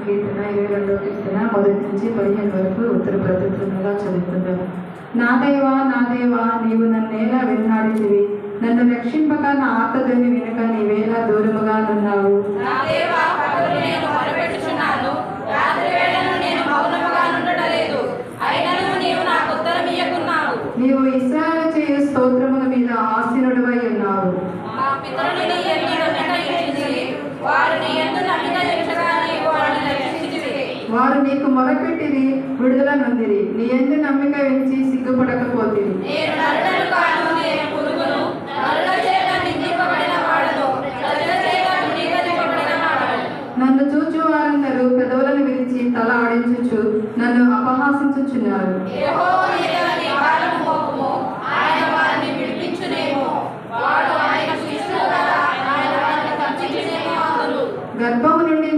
కీర్తన 22వ కీర్తన 1-15 వరకు ఉత్తర ప్రతిగా చదువుకుందాము. నా దేవా నీవు నన్నేలా వెన్నాడితివి, నన్ను రక్షింపక నా ఆర్తధ్వని వినక నీవేలా దూరముగా నున్నావు. నీవు ఇశ్రాయేలు చేయు స్తోత్రముల మీద ఆసీనుడవై ఉన్నావు. వారు నీకు మొరపెట్టిరి, విడుదల నొందిరి. నీ యందు నమ్మిక ఉంచి సిగ్గుపడకపోతివి. నన్ను చూచు వారందరూ పెదవులను విరిచి తల ఆడించుచు నన్ను అపహాసించుచున్నారు. గర్భము నుండి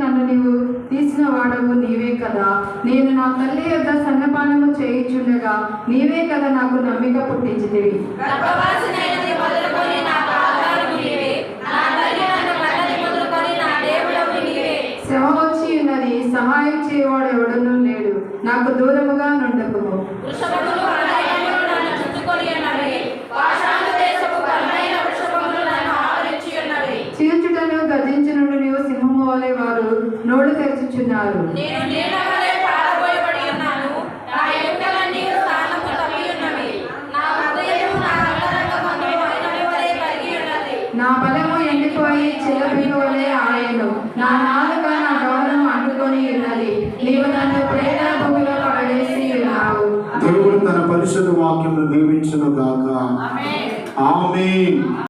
నన్ను నీవు తీసిన వాడవు నీవే కదా. నేను నా తల్లి యొద్ద సన్నపానము చేయుచుండగా నీవే కదా నాకు నమ్మిక పుట్టించితివి. శ్రమ వచ్చి ఉన్నది, సహాయం చేయవాడు ఎవడనూ లేడు. నాకు దూరముగా నుండకుము. చీల్చుటను గర్జించుటను నీవు సింహము వలె వారు నోళ్ళు తెరుచుచున్నారు. నా బలము ఎండిపోయి చిల్లపిల్ల వలె ఆయను. నా నాలుక నా గౌరవం అంటుకొని ఉన్నది. నీవు నన్ను ప్రేమ భూమిలో పడవేసి ఉన్నావు. దేవుడు తన పరిశుద్ధ వాక్యమును దీవించును గాక. ఆమేన్.